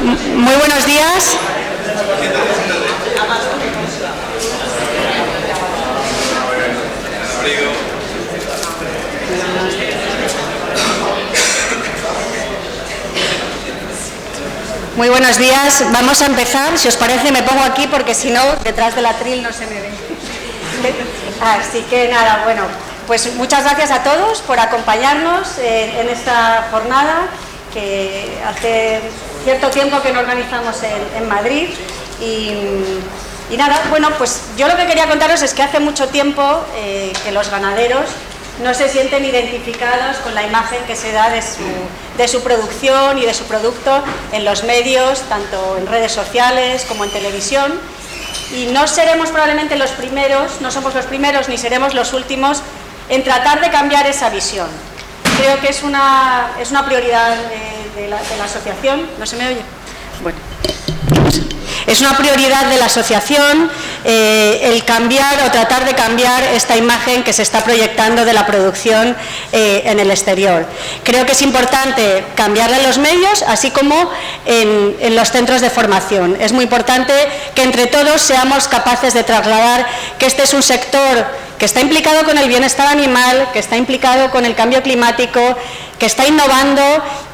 Muy buenos días. Muy buenos días. Vamos a empezar. Si os parece, me pongo aquí porque si no, detrás del atril no se me ve. Así que nada, bueno, pues muchas gracias a todos por acompañarnos en esta jornada que hace cierto tiempo que no organizamos en Madrid y nada, bueno, pues yo lo que quería contaros es que hace mucho tiempo que los ganaderos no se sienten identificados con la imagen que se da de su producción y de su producto en los medios, tanto en redes sociales como en televisión, y no seremos probablemente los primeros, no somos los primeros ni seremos los últimos en tratar de cambiar esa visión. Creo que es una prioridad de la asociación. ¿No se me oye? Bueno. Es una prioridad de la asociación el cambiar o tratar de cambiar esta imagen que se está proyectando de la producción en el exterior. Creo que es importante cambiarla en los medios, así como en los centros de formación. Es muy importante que entre todos seamos capaces de trasladar que este es un sector que está implicado con el bienestar animal, que está implicado con el cambio climático, que está innovando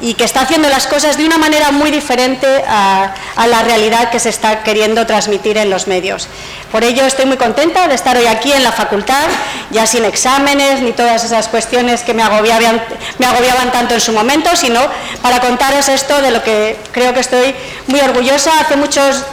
y que está haciendo las cosas de una manera muy diferente a la realidad que se está queriendo transmitir en los medios. Por ello estoy muy contenta de estar hoy aquí en la facultad, ya sin exámenes ni todas esas cuestiones que me agobiaban tanto en su momento, sino para contaros esto de lo que creo que estoy muy orgullosa.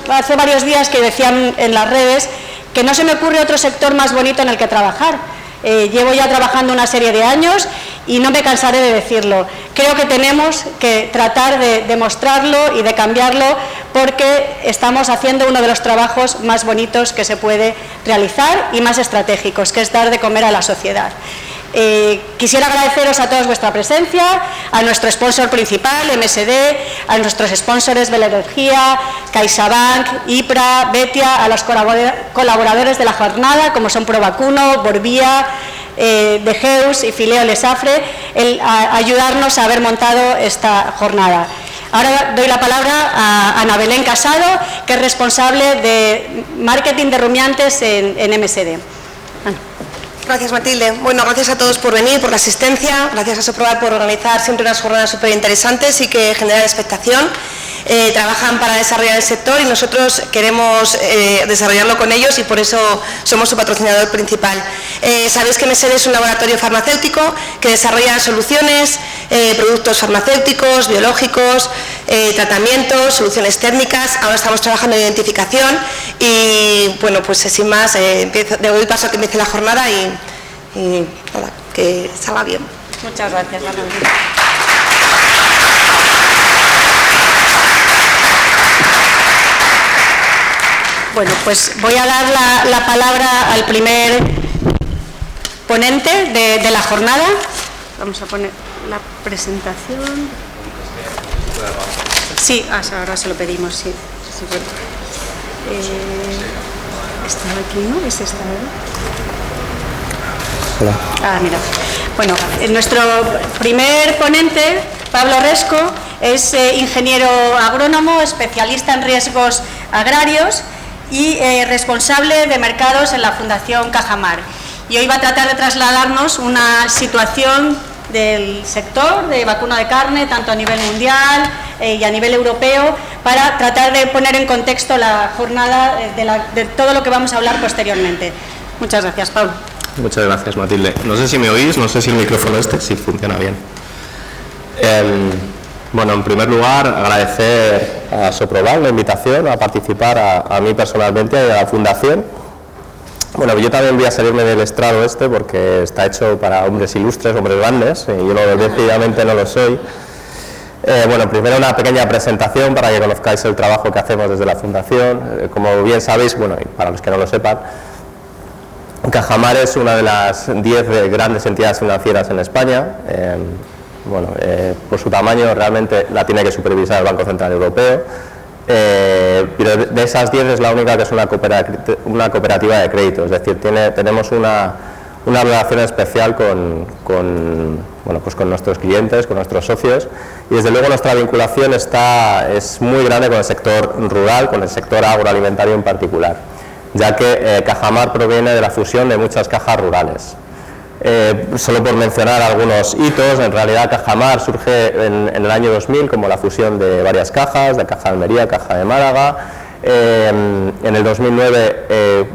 Hace varios días que decían en las redes que no se me ocurre otro sector más bonito en el que trabajar. Llevo ya trabajando una serie de años y no me cansaré de decirlo. Creo que tenemos que tratar de demostrarlo y de cambiarlo porque estamos haciendo uno de los trabajos más bonitos que se puede realizar y más estratégicos, que es dar de comer a la sociedad. Quisiera agradeceros a todos vuestra presencia, a nuestro sponsor principal, MSD, a nuestros sponsors Bel Energía, CaixaBank, IPRA, Betia, a los colaboradores de la jornada, como son Provacuno, Borbía, Degeus y Fileo Lesafre, a ayudarnos a haber montado esta jornada. Ahora doy la palabra a Ana Belén Casado, que es responsable de marketing de rumiantes en MSD. Ana. Gracias, Matilde. Bueno, gracias a todos por venir, por la asistencia. Gracias a Soprobar por organizar siempre unas jornadas súper interesantes y que generan expectación. Trabajan para desarrollar el sector y nosotros queremos desarrollarlo con ellos y por eso somos su patrocinador principal. Sabéis que MSD es un laboratorio farmacéutico que desarrolla soluciones, productos farmacéuticos, biológicos, tratamientos, soluciones técnicas. Ahora estamos trabajando en identificación y bueno, pues sin más, doy paso a que empiece la jornada y nada, que salga bien. Muchas gracias, Ana. Bueno, pues voy a dar la palabra al primer ponente de la jornada. Vamos a poner la presentación. Sí, ahora se lo pedimos, sí. Está aquí, ¿no? Es esta, ¿verdad? Hola. Mira. Bueno, nuestro primer ponente, Pablo Resco, es ingeniero agrónomo, especialista en riesgos agrarios y responsable de mercados en la Fundación Cajamar. Y hoy va a tratar de trasladarnos una situación del sector de vacuna de carne, tanto a nivel mundial y a nivel europeo, para tratar de poner en contexto la jornada de todo lo que vamos a hablar posteriormente. Muchas gracias, Pablo. Muchas gracias, Matilde. No sé si me oís, no sé si el micrófono si funciona bien. Bueno, en primer lugar, agradecer a Soprobar la invitación a participar a mí personalmente y a la Fundación. Bueno, yo también voy a salirme del estrado porque está hecho para hombres ilustres, hombres grandes, y yo decididamente no lo soy. Bueno, primero una pequeña presentación para que conozcáis el trabajo que hacemos desde la Fundación. Como bien sabéis, bueno, y para los que no lo sepan, Cajamar es una de las 10 grandes entidades financieras en España. Por su tamaño realmente la tiene que supervisar el Banco Central Europeo, pero de esas 10 es la única que es una cooperativa de crédito, es decir, tenemos una una relación especial con nuestros clientes, con nuestros socios, y desde luego nuestra vinculación es muy grande con el sector rural, con el sector agroalimentario en particular, ya que Cajamar proviene de la fusión de muchas cajas rurales. Solo por mencionar algunos hitos, en realidad Cajamar surge en el año 2000 como la fusión de varias cajas, de Caja de Almería, Caja de Málaga. En el 2009,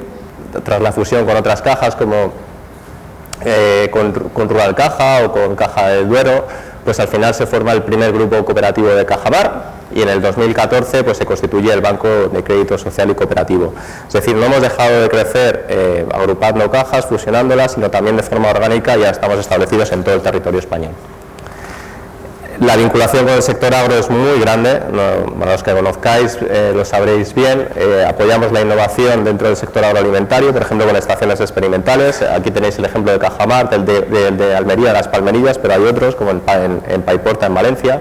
tras la fusión con otras cajas como con Rural Caja o con Caja del Duero, pues al final se forma el primer grupo cooperativo de Cajamar, y en el 2014 pues se constituye el Banco de Crédito Social y Cooperativo. Es decir, no hemos dejado de crecer agrupando cajas, fusionándolas, sino también de forma orgánica ya estamos establecidos en todo el territorio español. La vinculación con el sector agro es muy grande, para los que conozcáis lo sabréis bien. Apoyamos la innovación dentro del sector agroalimentario, por ejemplo con estaciones experimentales. Aquí tenéis el ejemplo de Cajamar, de Almería, Las Palmerillas, pero hay otros como en Paiporta, en Valencia.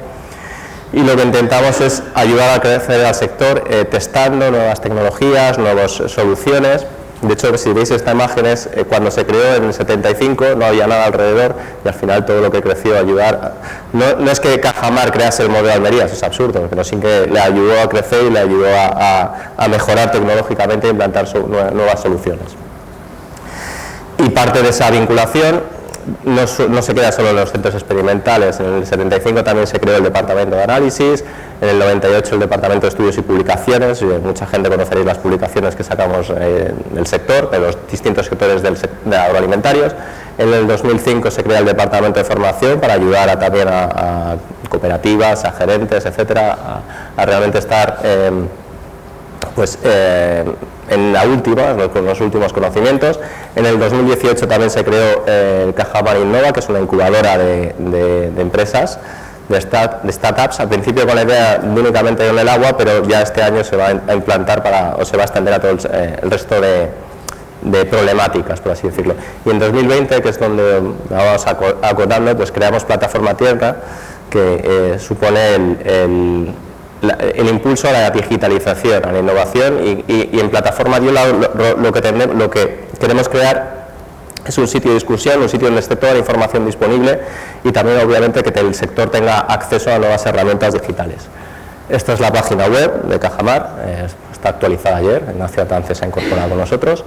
Y lo que intentamos es ayudar a crecer al sector testando nuevas tecnologías, nuevas soluciones. De hecho, si veis esta imagen es cuando se creó en el 75, no había nada alrededor, y al final todo lo que creció ayudar. No es que Cajamar crease el modelo Almería, eso es absurdo, pero sí que le ayudó a crecer y le ayudó a mejorar tecnológicamente e implantar nuevas soluciones. Y parte de esa vinculación no se queda solo en los centros experimentales. En el 75 también se creó el Departamento de Análisis, en el 98 el Departamento de Estudios y Publicaciones, y mucha gente conoceréis las publicaciones que sacamos del sector, de los distintos sectores de agroalimentarios. En el 2005 se crea el Departamento de Formación para ayudar también a cooperativas, a gerentes, etcétera, a realmente estar en la última, con los últimos conocimientos. En el 2018 también se creó Cajamar Innova, que es una incubadora de empresas, de startups, al principio con la idea de únicamente en el agua, pero ya este año se va a implantar se va a extender a todo el resto de problemáticas, por así decirlo. Y en 2020, que es donde vamos acotando, pues creamos Plataforma Tierra, que supone el impulso a la digitalización, a la innovación, y en Plataforma Tierra lo que queremos crear es un sitio de discusión, un sitio donde esté toda la información disponible y también obviamente que el sector tenga acceso a nuevas herramientas digitales. Esta es la página web de Cajamar, está actualizada ayer, Ignacio Atance se ha incorporado con nosotros.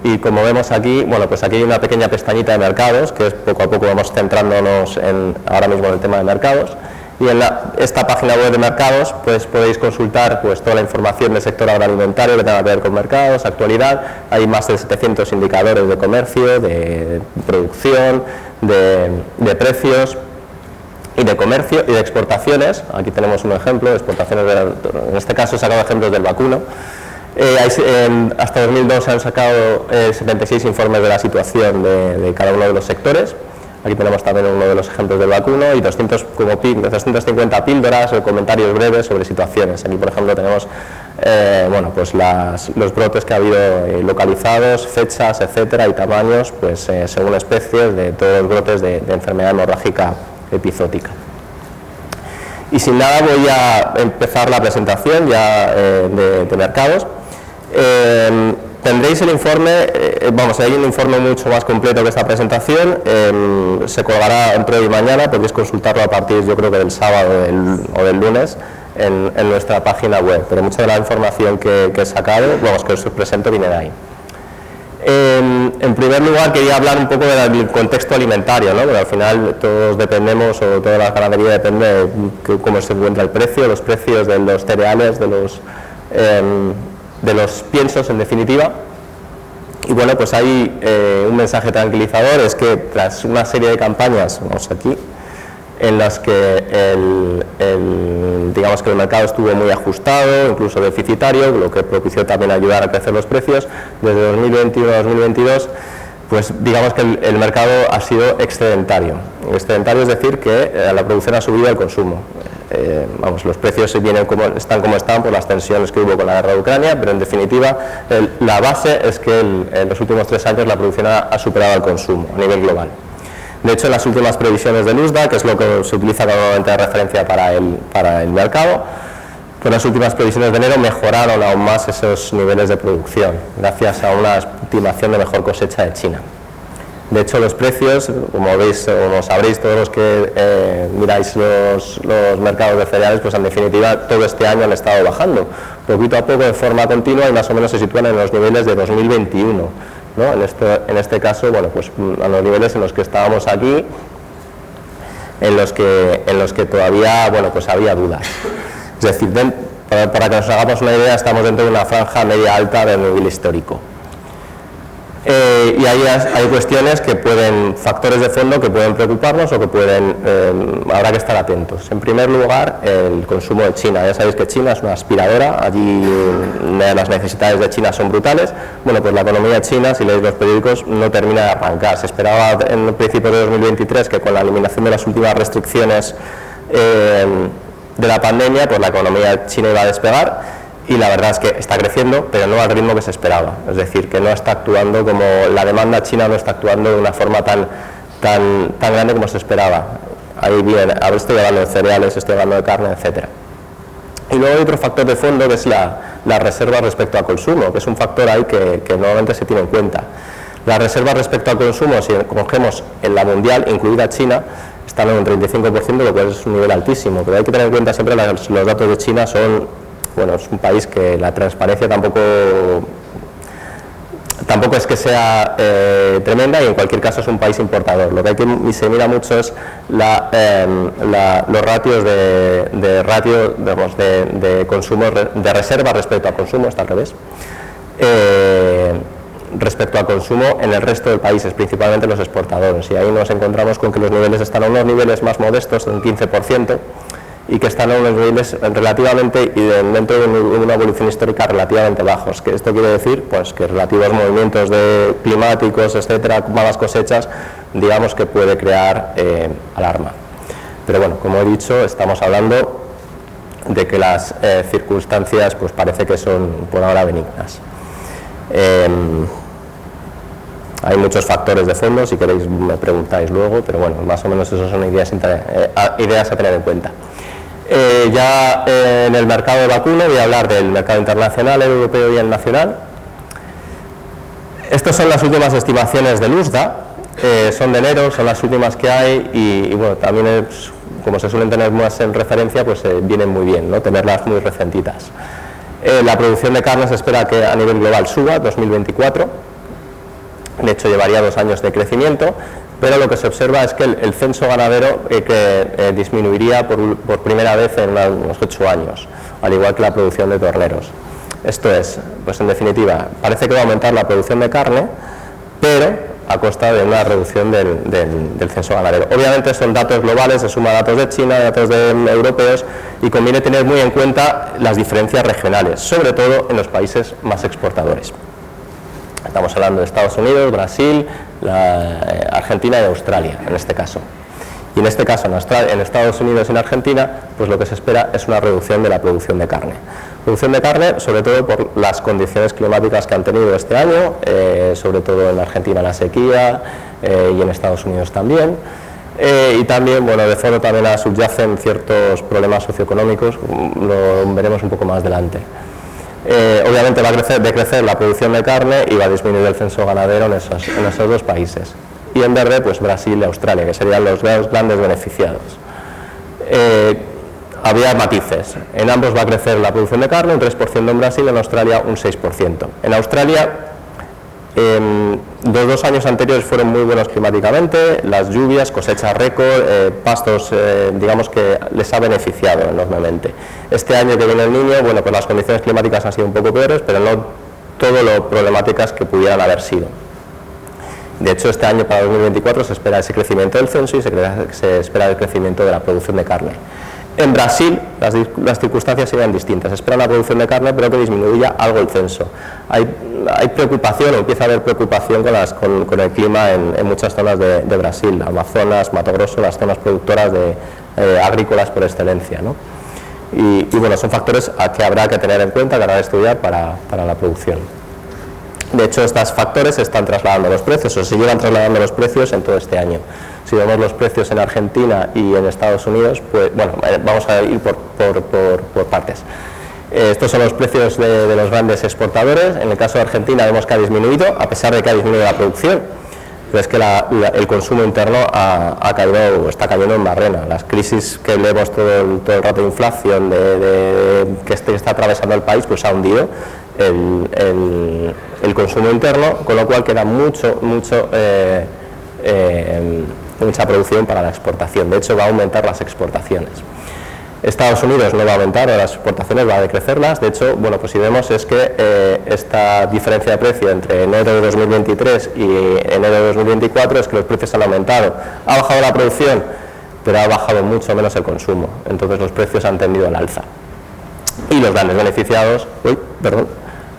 Y como vemos aquí, bueno, pues aquí hay una pequeña pestañita de mercados, que es poco a poco vamos centrándonos ahora mismo en el tema de mercados. Y en esta página web de mercados pues podéis consultar pues toda la información del sector agroalimentario que tenga que ver con mercados, actualidad. Hay más de 700 indicadores de comercio, de producción, de precios y de comercio y de exportaciones. Aquí tenemos un ejemplo de exportaciones, en este caso he sacado ejemplos del vacuno. Hasta 2002 se han sacado 76 informes de la situación de cada uno de los sectores. Aquí tenemos también uno de los ejemplos del vacuno y 250 píldoras o comentarios breves sobre situaciones. Aquí, por ejemplo, tenemos los brotes que ha habido localizados, fechas, etcétera, y tamaños, pues según especies de todos los brotes de enfermedad hemorrágica epizootica. Y sin nada voy a empezar la presentación ya de mercados. Tendréis el informe, hay un informe mucho más completo que esta presentación, se colgará entre hoy y mañana, podéis consultarlo a partir, yo creo que del sábado o del lunes, en nuestra página web, pero mucha de la información que he sacado, que os presento, viene de ahí. En primer lugar quería hablar un poco del contexto alimentario, ¿no? Porque al final todos dependemos, o toda la ganadería depende de cómo se encuentra el precio, los precios de los cereales, de los piensos en definitiva. Y bueno, pues hay un mensaje tranquilizador, es que tras una serie de campañas, vamos aquí, en las que digamos que el mercado estuvo muy ajustado, incluso deficitario, lo que propició también ayudar a crecer los precios, desde 2021 a 2022, pues digamos que el mercado ha sido excedentario. Excedentario es decir que la producción ha subido al consumo. Los precios están como están por las tensiones que hubo con la guerra de Ucrania, pero en definitiva la base es que en los últimos 3 años la producción ha superado al consumo a nivel global. De hecho, en las últimas previsiones del USDA, que es lo que se utiliza normalmente de referencia para el mercado, que las últimas previsiones de enero mejoraron aún más esos niveles de producción, gracias a una estimación de mejor cosecha de China. De hecho, los precios, como veis o como sabréis todos los que miráis los mercados de cereales, pues en definitiva todo este año han estado bajando, poquito a poco, de forma continua, y más o menos se sitúan en los niveles de 2021, ¿no? En este caso, bueno, pues a los niveles en los que estábamos aquí, en los que todavía, bueno, pues había dudas. Es decir, para que nos hagamos una idea, estamos dentro de una franja media alta del nivel histórico. Y ahí hay cuestiones que factores de fondo que pueden preocuparnos o que habrá que estar atentos. En primer lugar, el consumo de China. Ya sabéis que China es una aspiradora, allí las necesidades de China son brutales. Bueno, pues la economía china, si leéis los periódicos, no termina de arrancar. Se esperaba en el principio de 2023 que con la eliminación de las últimas restricciones de la pandemia, pues la economía china iba a despegar. Y la verdad es que está creciendo, pero no al ritmo que se esperaba. Es decir, que no está actuando como la demanda china, no está actuando de una forma tan grande como se esperaba. Ahí bien, ahora estoy hablando de cereales, estoy hablando de carne, etcétera. Y luego hay otro factor de fondo que es la reserva respecto al consumo, que es un factor ahí que normalmente se tiene en cuenta. Las reservas respecto al consumo, si cogemos en la mundial, incluida China, están en un 35%, lo cual es un nivel altísimo, pero hay que tener en cuenta siempre los datos de China bueno, es un país que la transparencia tampoco es que sea tremenda, y en cualquier caso es un país importador. Lo que se mira mucho es los ratios de consumo, de reserva respecto al consumo, está al revés, respecto al consumo en el resto de países, principalmente los exportadores, y ahí nos encontramos con que los niveles están a unos niveles más modestos, de un 15%, y que están a unos niveles relativamente, y dentro de una evolución histórica, relativamente bajos. Que esto quiere decir pues que relativos movimientos climáticos, etcétera, malas cosechas, digamos que puede crear alarma. Pero bueno, como he dicho, estamos hablando de que las circunstancias pues parece que son por ahora benignas. Hay muchos factores de fondo, si queréis me preguntáis luego, pero bueno, más o menos esas son ideas a tener en cuenta. En el mercado de vacuno voy a hablar del mercado internacional, el europeo y el nacional. Estas son las últimas estimaciones del USDA, son de enero, son las últimas que hay, y bueno, también como se suelen tener más en referencia, pues vienen muy bien, ¿no? Tenerlas muy recentitas. La producción de carne se espera que a nivel global suba 2024, de hecho llevaría 2 años de crecimiento, pero lo que se observa es que el censo ganadero disminuiría por primera vez en unos 8 años, al igual que la producción de torneros. Esto es, pues en definitiva, parece que va a aumentar la producción de carne, pero a costa de una reducción del censo ganadero. Obviamente son datos globales, se suman datos de China, datos europeos, y conviene tener muy en cuenta las diferencias regionales, sobre todo en los países más exportadores. Estamos hablando de Estados Unidos, Brasil, Argentina y Australia, en este caso. Y en este caso, en Estados Unidos y en Argentina, pues lo que se espera es una reducción de la producción de carne. Producción de carne, sobre todo por las condiciones climáticas que han tenido este año, sobre todo en Argentina la sequía, y en Estados Unidos también. Y también, bueno, de fondo también subyacen ciertos problemas socioeconómicos, lo veremos un poco más adelante. Obviamente va a decrecer la producción de carne y va a disminuir el censo ganadero en esos 2 países. Y en verde, pues Brasil y Australia, que serían los grandes beneficiados. Había matices. En ambos va a crecer la producción de carne, un 3% en Brasil, en Australia un 6%. En Australia, los 2 años anteriores fueron muy buenos climáticamente, las lluvias, cosechas récord, pastos, digamos que les ha beneficiado enormemente. Este año que viene el Niño, bueno, pues las condiciones climáticas han sido un poco peores, pero no todo lo problemáticas que pudieran haber sido. De hecho, este año para 2024 se espera ese crecimiento del censo y se espera el crecimiento de la producción de carne. En Brasil las circunstancias serían distintas, se espera la producción de carne pero que disminuya algo el censo. Hay preocupación, o empieza a haber preocupación con el clima en muchas zonas de Brasil, Amazonas, Mato Grosso, las zonas productoras agrícolas por excelencia, ¿no? Y bueno, son factores que habrá que tener en cuenta, que habrá que estudiar para la producción. De hecho, estos factores se están trasladando a los precios, o se llevan trasladando los precios en todo este año. Si vemos los precios en Argentina y en Estados Unidos, pues bueno, vamos a ir por partes. Estos son los precios de los grandes exportadores. En el caso de Argentina vemos que ha disminuido, a pesar de que ha disminuido la producción, pero es que el consumo interno ha caído, está cayendo en barrena. Las crisis que vemos todo el rato de inflación que está atravesando el país, pues ha hundido el consumo interno, con lo cual queda mucha producción para la exportación. De hecho, va a aumentar las exportaciones. Estados Unidos no va a aumentar las exportaciones, va a decrecerlas. De hecho, bueno, pues si vemos es que esta diferencia de precio entre enero de 2023 y enero de 2024 es que los precios han aumentado. Ha bajado la producción, pero ha bajado mucho menos el consumo. Entonces los precios han tendido al alza. Y los grandes beneficiados,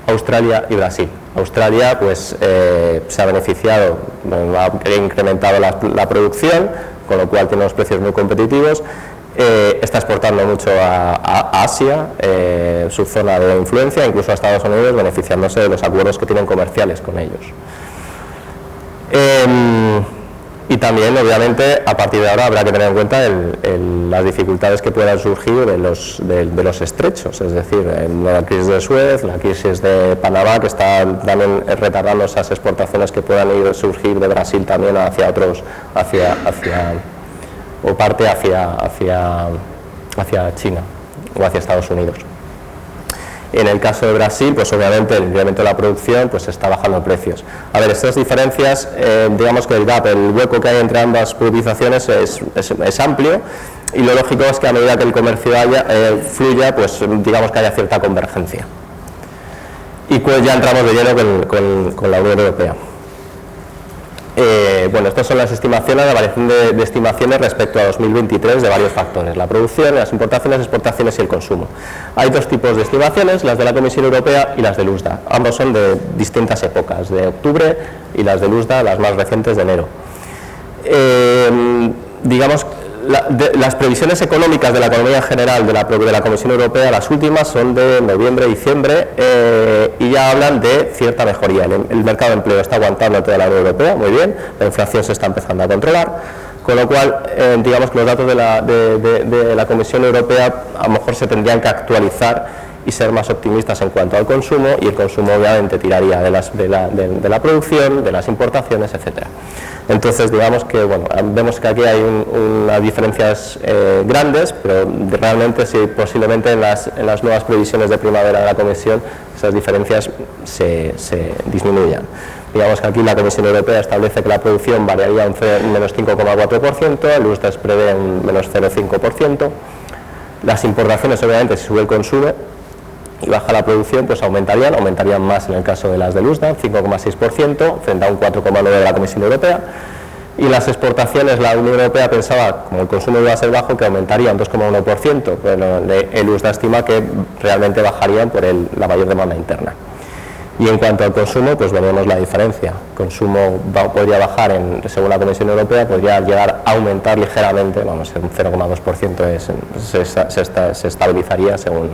Australia y Brasil. Australia pues se ha beneficiado, ha incrementado la producción, con lo cual tiene los precios muy competitivos. Está exportando mucho a Asia, su zona de influencia, incluso a Estados Unidos, beneficiándose de los acuerdos que tienen comerciales con ellos. Y también, obviamente, a partir de ahora habrá que tener en cuenta las dificultades que puedan surgir de los estrechos, es decir, la crisis de Suez, la crisis de Panamá, que está también retardando esas exportaciones que puedan surgir de Brasil también hacia otros, hacia China o hacia Estados Unidos. En el caso de Brasil, pues obviamente el incremento de la producción pues está bajando precios. A ver, estas diferencias, digamos que el gap, el hueco que hay entre ambas priorizaciones es amplio, y lo lógico es que a medida que el comercio fluya, pues digamos que haya cierta convergencia. Y pues ya entramos de lleno con la Unión Europea. Bueno, estas son las estimaciones, la variación de estimaciones respecto a 2023 de varios factores: la producción, las importaciones, exportaciones y el consumo. Hay dos tipos de estimaciones, las de la Comisión Europea y las del USDA. Ambos son de distintas épocas, de octubre, y las del USDA, las más recientes, de enero. Digamos, las previsiones económicas de la economía en general de la Comisión Europea, las últimas son de noviembre, diciembre, y ya hablan de cierta mejoría. El mercado de empleo está aguantando en toda la Unión Europea, muy bien, la inflación se está empezando a controlar, con lo cual, digamos que los datos de la Comisión Europea a lo mejor se tendrían que actualizar y ser más optimistas en cuanto al consumo, y el consumo obviamente tiraría de la producción, de las importaciones, etcétera. Entonces, digamos que, bueno, vemos que aquí hay unas diferencias grandes, pero realmente sí, posiblemente en las nuevas previsiones de primavera de la Comisión esas diferencias se disminuyan. Digamos que aquí la Comisión Europea establece que la producción variaría un menos 5,4%, el USDA prevé un menos 0,5%, las importaciones, obviamente, si sube el consumo y baja la producción, pues aumentarían más en el caso de las del USDA, 5,6% frente a un 4,9% de la Comisión Europea, y las exportaciones, la Unión Europea pensaba, como el consumo iba a ser bajo, que aumentaría un 2,1%, pero el USDA estima que realmente bajarían por la mayor demanda interna. Y en cuanto al consumo, pues veremos la diferencia. El consumo podría bajar, según la Comisión Europea, podría llegar a aumentar ligeramente, vamos, un 0,2% se estabilizaría según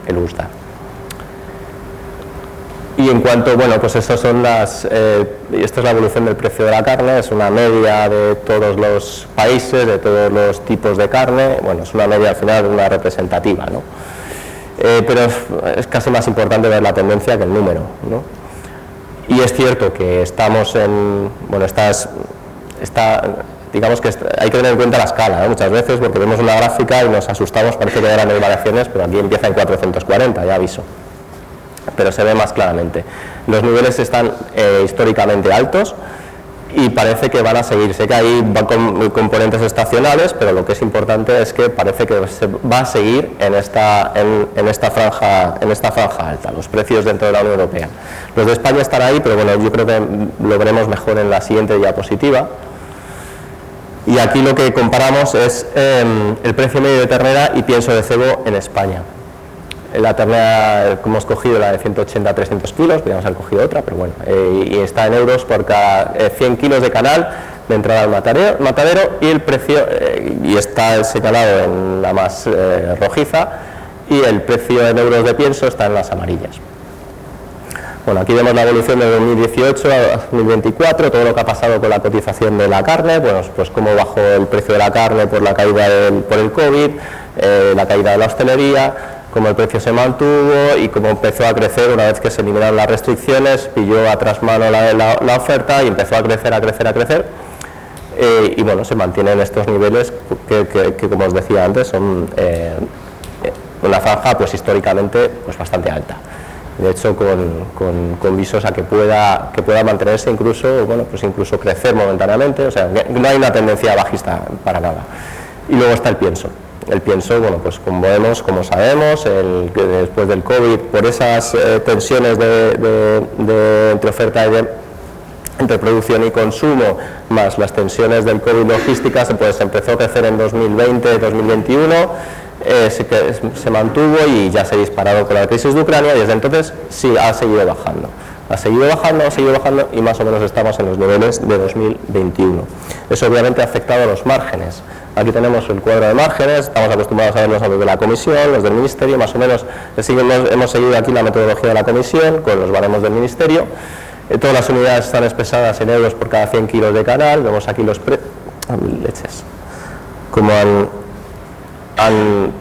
el USDA. Y en cuanto, bueno, pues estas son esta es la evolución del precio de la carne, es una media de todos los países, de todos los tipos de carne, bueno, es una media al final, una representativa, ¿no? Pero es casi más importante ver la tendencia que el número, ¿no? Y es cierto que estamos en, bueno, digamos que hay que tener en cuenta la escala, ¿no? Muchas veces, porque vemos una gráfica y nos asustamos, parece que hay grandes variaciones, pero aquí empieza en 440, ya aviso, pero se ve más claramente. Los niveles están históricamente altos y parece que van a seguir. Sé que hay componentes estacionales, pero lo que es importante es que parece que se va a seguir en esta franja alta, los precios dentro de la Unión Europea. Los de España están ahí, pero bueno, yo creo que lo veremos mejor en la siguiente diapositiva. Y aquí lo que comparamos es el precio medio de ternera y pienso de cebo en España. La ternera que hemos cogido, la de 180 a 300 kilos, podríamos haber cogido otra, pero bueno, y está en euros por cada 100 kilos de canal de entrada al matadero, y el precio, y está señalado en la más rojiza, y el precio en euros de pienso está en las amarillas. Bueno, aquí vemos la evolución de 2018 a 2024, todo lo que ha pasado con la cotización de la carne, bueno, pues cómo bajó el precio de la carne por la caída por el COVID, la caída de la hostelería, cómo el precio se mantuvo y cómo empezó a crecer una vez que se eliminaron las restricciones, pilló a trasmano la oferta y empezó a crecer. Y bueno, se mantienen estos niveles que como os decía antes, son una franja pues históricamente pues bastante alta. De hecho, con visos a que pueda mantenerse incluso, bueno, pues incluso crecer momentáneamente, o sea, no hay una tendencia bajista para nada. Y luego está el pienso. El pienso, bueno, pues como sabemos, después del COVID, por esas tensiones entre oferta y entre producción y consumo, más las tensiones del COVID logísticas, pues empezó a crecer en 2020-2021, se mantuvo y ya se ha disparado con la crisis de Ucrania y desde entonces sí ha seguido bajando y más o menos estamos en los niveles de 2021. Eso obviamente ha afectado a los márgenes. Aquí tenemos el cuadro de márgenes, estamos acostumbrados a verlos a los de la comisión, los del ministerio, más o menos hemos seguido aquí la metodología de la comisión con los baremos del ministerio. Todas las unidades están expresadas en euros por cada 100 kilos de canal. Vemos aquí los como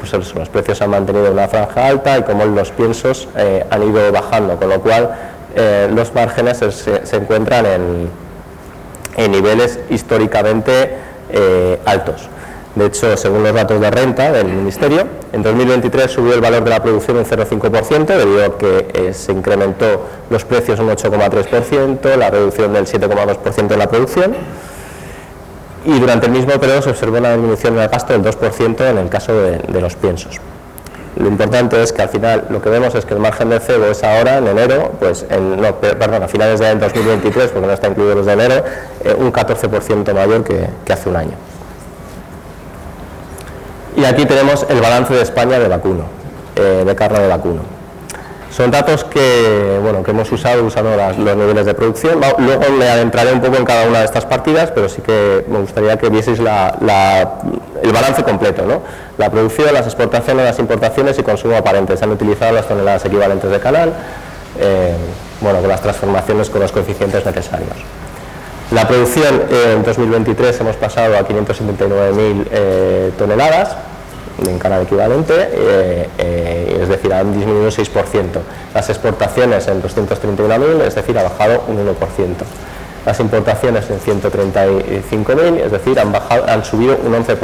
pues los precios han mantenido en una franja alta y como los piensos han ido bajando, con lo cual los márgenes se encuentran en niveles históricamente altos. De hecho, según los datos de renta del Ministerio, en 2023 subió el valor de la producción un 0,5% debido a que se incrementó los precios un 8,3%, la reducción del 7,2% en la producción, y durante el mismo periodo se observó una disminución del gasto del 2% en el caso de los piensos. Lo importante es que al final lo que vemos es que el margen de cebo es ahora, en enero, pues a finales del 2023, porque no está incluido los de enero, un 14% mayor que hace un año. Y aquí tenemos el balance de España de vacuno, de carne de vacuno. Son datos que hemos usado usando los niveles de producción. Luego me adentraré un poco en cada una de estas partidas, pero sí que me gustaría que vieseis el balance completo, ¿no? La producción, las exportaciones, las importaciones y consumo aparente. Se han utilizado las toneladas equivalentes de canal, con las transformaciones con los coeficientes necesarios. La producción en 2023 hemos pasado a 579.000 toneladas en canal equivalente, es decir, han disminuido un 6%. Las exportaciones en 231.000, es decir, ha bajado un 1%. Las importaciones en 135.000, es decir, han subido un 11%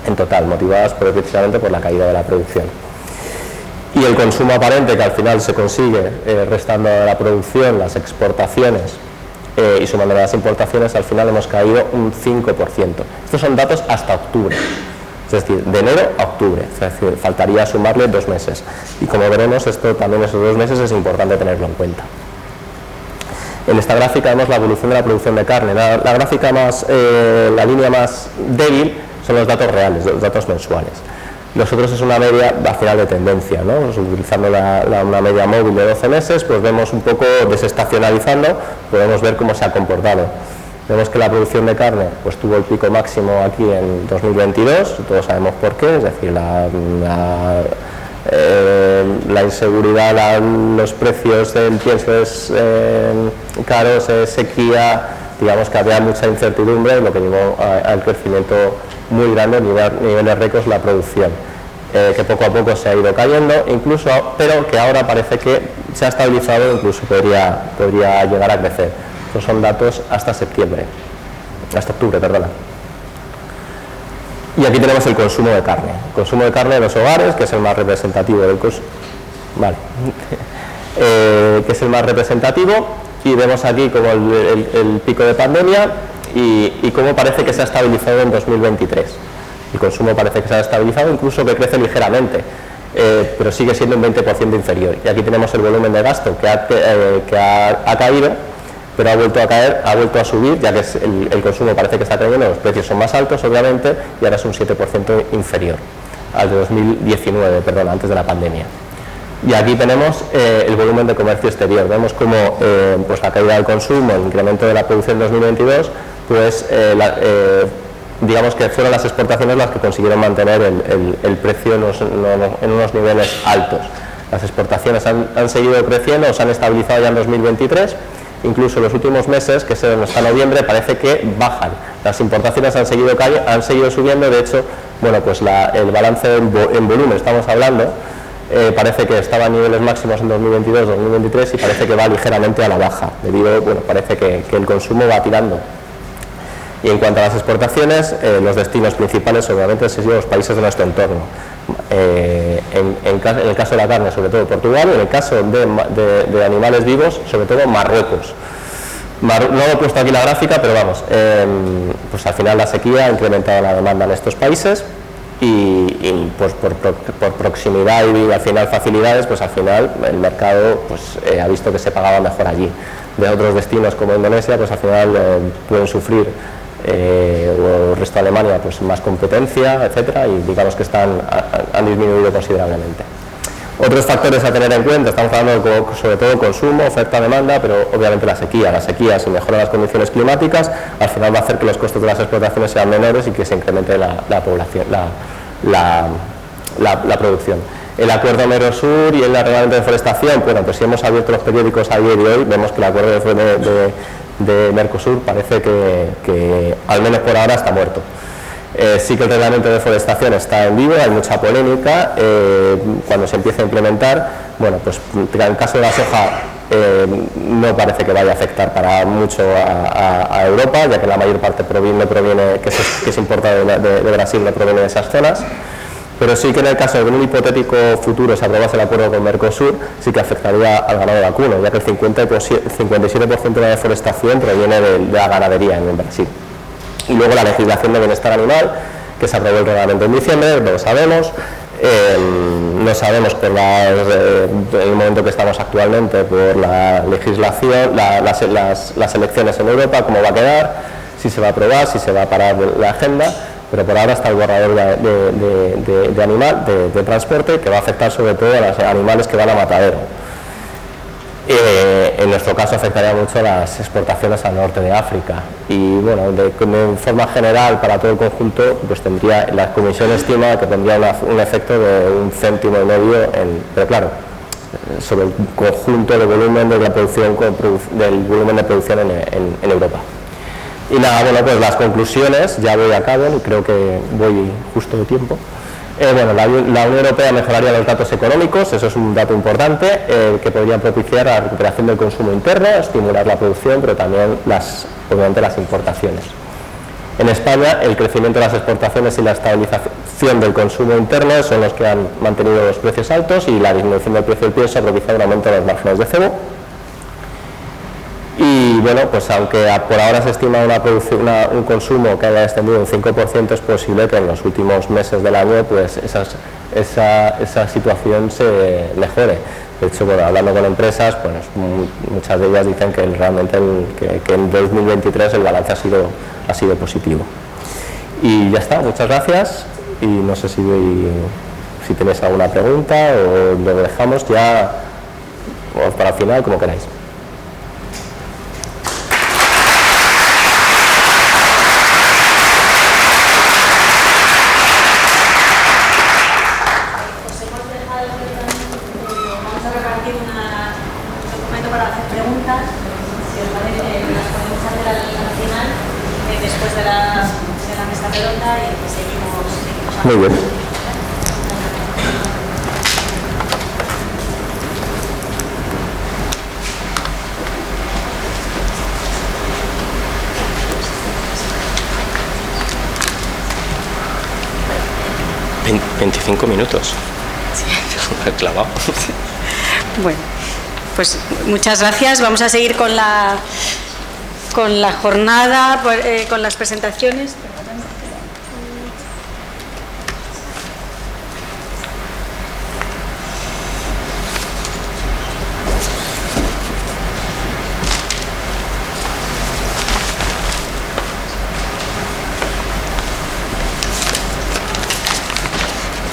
en total, motivadas precisamente por la caída de la producción. Y el consumo aparente, que al final se consigue restando de la producción las exportaciones y sumando las importaciones, al final hemos caído un 5%. Estos son datos hasta octubre, es decir, de enero a octubre, es decir, faltaría sumarle 2 meses. Y como veremos, esos 2 meses es importante tenerlo en cuenta. En esta gráfica vemos la evolución de la producción de carne. La gráfica la línea más débil son los datos reales, los datos mensuales. Los otros es una media al final de tendencia, ¿no? Pues utilizando una media móvil de 12 meses, pues vemos un poco desestacionalizando, podemos ver cómo se ha comportado. Vemos que la producción de carne pues tuvo el pico máximo aquí en 2022, todos sabemos por qué, es decir, la inseguridad, los precios del pienso caros, sequía, digamos que había mucha incertidumbre, lo que llevó al crecimiento muy grande, niveles récords la producción, que poco a poco se ha ido cayendo, incluso, pero que ahora parece que se ha estabilizado, incluso podría llegar a crecer. Estos son datos hasta octubre, perdona. Y aquí tenemos el consumo de carne. El consumo de carne de los hogares, que es el más representativo del consumo. Vale. Que es el más representativo, y vemos aquí como el pico de pandemia y cómo parece que se ha estabilizado en 2023. El consumo parece que se ha estabilizado, incluso que crece ligeramente, pero sigue siendo un 20% inferior. Y aquí tenemos el volumen de gasto que ha caído, pero ha vuelto a caer, ha vuelto a subir, ya que el consumo parece que está cayendo, los precios son más altos, obviamente, y ahora es un 7% inferior al de 2019, perdón, antes de la pandemia. Y aquí tenemos el volumen de comercio exterior. Vemos como pues la caída del consumo, el incremento de la producción en 2022, pues digamos que fueron las exportaciones las que consiguieron mantener el precio en unos niveles altos. Las exportaciones han seguido creciendo, se han estabilizado ya en 2023. Incluso en los últimos meses, que es hasta noviembre, parece que bajan. Las importaciones han seguido subiendo. De hecho, bueno, pues el balance en volumen, estamos hablando, parece que estaba a niveles máximos en 2022-2023 y parece que va ligeramente a la baja, debido, bueno, parece que el consumo va tirando. Y en cuanto a las exportaciones, los destinos principales obviamente han sido los países de nuestro entorno. En el caso de la carne, sobre todo Portugal, y en el caso de animales vivos, sobre todo Marruecos. No he puesto aquí la gráfica, pero vamos, pues al final la sequía ha incrementado la demanda en estos países y pues por proximidad y al final facilidades, pues al final el mercado pues, ha visto que se pagaba mejor allí. De otros destinos como Indonesia, pues al final pueden sufrir o el resto de Alemania pues más competencia, etcétera, y digamos que han disminuido considerablemente. Otros factores a tener en cuenta, estamos hablando sobre todo consumo, oferta, demanda, pero obviamente la sequía, si mejoran las condiciones climáticas, al final va a hacer que los costos de las exportaciones sean menores y que se incremente la población, la producción. El acuerdo Mercosur y el reglamento de deforestación, bueno, pues si hemos abierto los periódicos ayer y hoy, vemos que el acuerdo de Mercosur parece que al menos por ahora está muerto. Sí que el reglamento de deforestación está en vivo, hay mucha polémica. Cuando se empiece a implementar, bueno, pues en el caso de la soja no parece que vaya a afectar para mucho a Europa, ya que la mayor parte que se importa de Brasil no proviene de esas zonas. Pero sí que en el caso de un hipotético futuro se aprobase el acuerdo con Mercosur, sí que afectaría al ganado vacuno, ya que el 57% de la deforestación proviene de la ganadería en Brasil. Y luego la legislación de bienestar animal, que se aprobó el reglamento en diciembre, no lo sabemos. No sabemos por el momento que estamos actualmente por la legislación, las elecciones en Europa, cómo va a quedar, si se va a aprobar, si se va a parar la agenda. Pero por ahora está el borrador de transporte, que va a afectar sobre todo a los animales que van a matadero. En nuestro caso afectaría mucho las exportaciones al norte de África y bueno, de forma general para todo el conjunto, pues la Comisión estima que tendría un efecto de 1,5 céntimos, pero claro, sobre el conjunto de volumen de la producción, del volumen de producción en Europa. Y nada, bueno, pues las conclusiones, ya voy a cabo y creo que voy justo de tiempo. Bueno, la Unión Europea mejoraría los datos económicos, eso es un dato importante, que podría propiciar la recuperación del consumo interno, estimular la producción, pero también obviamente las importaciones. En España, el crecimiento de las exportaciones y la estabilización del consumo interno son los que han mantenido los precios altos y la disminución del precio del pienso ha propiciado un aumento de los márgenes de cebo. Y bueno, pues aunque por ahora se estima un consumo que haya descendido un 5%, es posible que en los últimos meses del año pues esa situación se mejore. De hecho, bueno, hablando con empresas, pues muchas de ellas dicen que realmente que en 2023 el balance ha sido positivo. Y ya está, muchas gracias y no sé si tenéis alguna pregunta o lo dejamos ya o para el final, como queráis. Muy bien. ¿25 minutos? Sí. Clavado. Bueno, pues muchas gracias. Vamos a seguir con la jornada, con las presentaciones.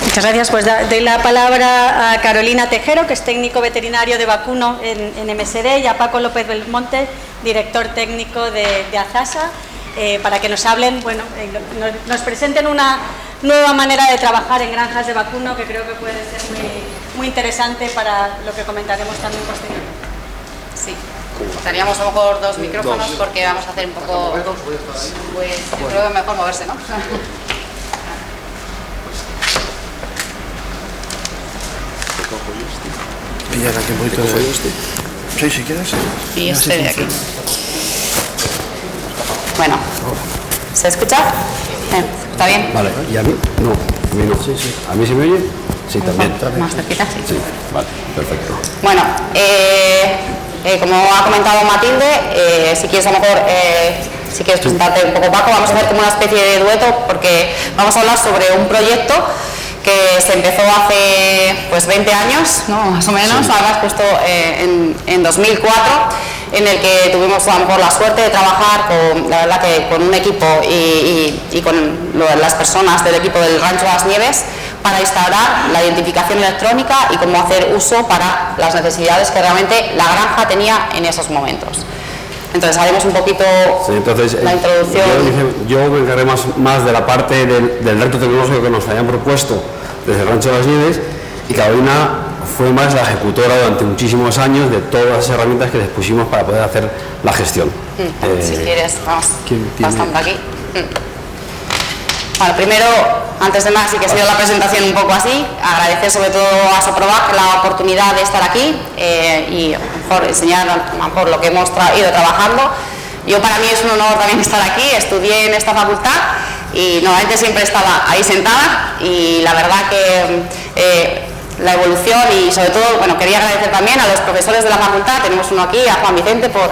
Muchas gracias. Pues doy la palabra a Carolina Tejero, que es técnico veterinario de vacuno en MSD, y a Paco López Belmonte, director técnico de Azasa, para que nos hablen, bueno, nos presenten una nueva manera de trabajar en granjas de vacuno que creo que puede ser muy interesante para lo que comentaremos también posteriormente. Sí. Estaríamos a lo mejor 2 micrófonos porque vamos a hacer un poco... Pues yo creo que mejor moverse, ¿no? Pilla aquí un poquito de... Sí, si quieres. Y este de aquí. Bueno, ¿se escucha? ¿Está bien? Vale, ¿y a mí? No, a mí no. Sí, sí. ¿A mí se me oye? Sí, también. Más cerquita, sí. Sí, vale, perfecto. Bueno, como ha comentado Matilde, si quieres a lo mejor, si quieres presentarte un poco, Paco, vamos a hacer como una especie de dueto porque vamos a hablar sobre un proyecto que se empezó hace pues 20 años, ¿no? Más o menos, sí. Además justo en 2004, en el que tuvimos a lo mejor la suerte de trabajar con, la verdad que con un equipo y con las personas del equipo del Rancho de las Nieves para instaurar la identificación electrónica y cómo hacer uso para las necesidades que realmente la granja tenía en esos momentos. Entonces haremos un poquito sí, entonces, la introducción. Yo me encargué más de la parte del reto tecnológico que nos habían propuesto desde el Rancho de las Nieves, y Carolina fue más la ejecutora durante muchísimos años de todas las herramientas que les pusimos para poder hacer la gestión. Si quieres, vamos bastante aquí. Bueno, primero, antes de más, sí que ha sido la presentación un poco así, agradecer sobre todo a Soprovac la oportunidad de estar aquí y a lo mejor enseñar a lo mejor lo que hemos ido trabajando. Yo, para mí es un honor también estar aquí, estudié en esta facultad y normalmente siempre estaba ahí sentada, y la verdad que la evolución, y sobre todo, bueno, quería agradecer también a los profesores de la facultad, tenemos uno aquí, a Juan Vicente, por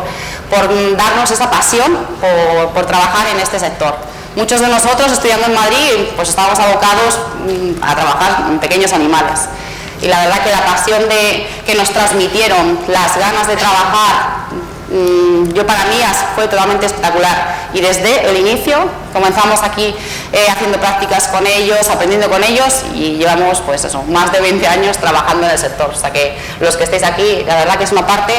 darnos esa pasión por trabajar en este sector. Muchos de nosotros, estudiando en Madrid, pues estábamos abocados a trabajar en pequeños animales, y la verdad que la pasión que nos transmitieron, las ganas de trabajar, yo, para mí fue totalmente espectacular, y desde el inicio comenzamos aquí haciendo prácticas con ellos, aprendiendo con ellos, y llevamos pues eso, más de 20 años trabajando en el sector. O sea que los que estéis aquí, la verdad que es una parte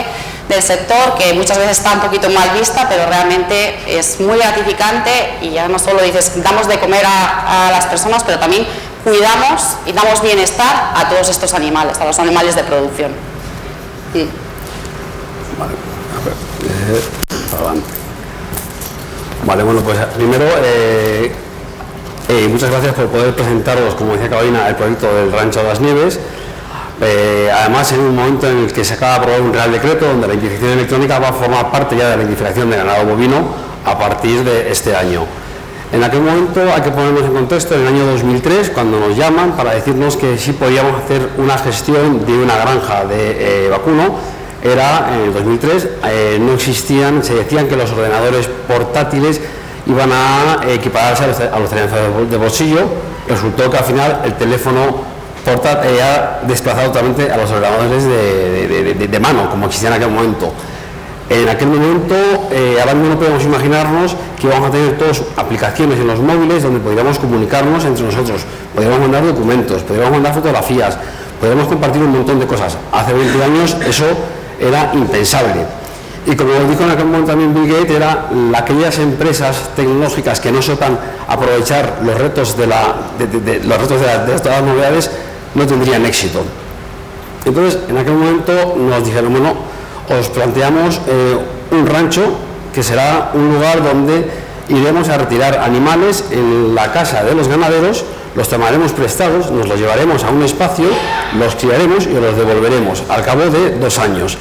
del sector que muchas veces está un poquito mal vista, pero realmente es muy gratificante, y ya no solo dices damos de comer a las personas, pero también cuidamos y damos bienestar a todos estos animales, a los animales de producción. Vale, para adelante. Vale, bueno, pues primero muchas gracias por poder presentaros, como decía Carolina, el proyecto del Rancho de las Nieves. Además, en un momento en el que se acaba de aprobar un Real Decreto donde la identificación electrónica va a formar parte ya de la identificación de ganado bovino a partir de este año. En aquel momento, hay que ponernos en contexto, en el año 2003, cuando nos llaman para decirnos que sí podíamos hacer una gestión de una granja de vacuno, era en el 2003, no existían, se decían que los ordenadores portátiles iban a equipararse a los teléfonos de bolsillo. Resultó que al final el teléfono portátil ha desplazado totalmente a los ordenadores de mano, como existían en aquel momento. En aquel momento, ahora mismo no podemos imaginarnos que íbamos a tener todas aplicaciones en los móviles donde podríamos comunicarnos entre nosotros, podríamos mandar documentos, podríamos mandar fotografías, podríamos compartir un montón de cosas. Hace 20 años eso era impensable. Y como dijo en aquel momento también Bill Gates, aquellas empresas tecnológicas que no sepan aprovechar los retos de todas las novedades no tendrían éxito. Entonces, en aquel momento nos dijeron, bueno, os planteamos un rancho que será un lugar donde iremos a retirar animales en la casa de los ganaderos, los tomaremos prestados, nos los llevaremos a un espacio, los criaremos y los devolveremos al cabo de 2 años.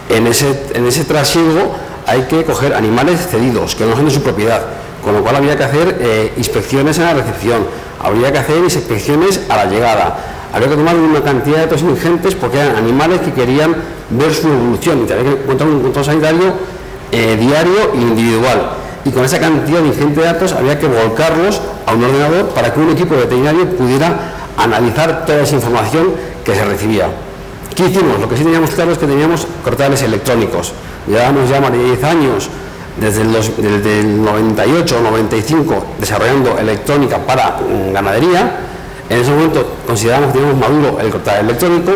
En ese trasiego hay que coger animales cedidos, que no son de su propiedad, con lo cual habría que hacer inspecciones en la recepción, habría que hacer inspecciones a la llegada, habría que tomar una cantidad de datos ingentes porque eran animales que querían ver su evolución y había que encontrar un control sanitario diario e individual. Y con esa cantidad de ingente datos había que volcarlos a un ordenador para que un equipo veterinario pudiera analizar toda esa información que se recibía. ¿Qué hicimos? Lo que sí teníamos claro es que teníamos cortales electrónicos. Llevábamos ya más de 10 años, desde el 98 o 95, desarrollando electrónica para ganadería. En ese momento consideramos que teníamos maduro el cortal electrónico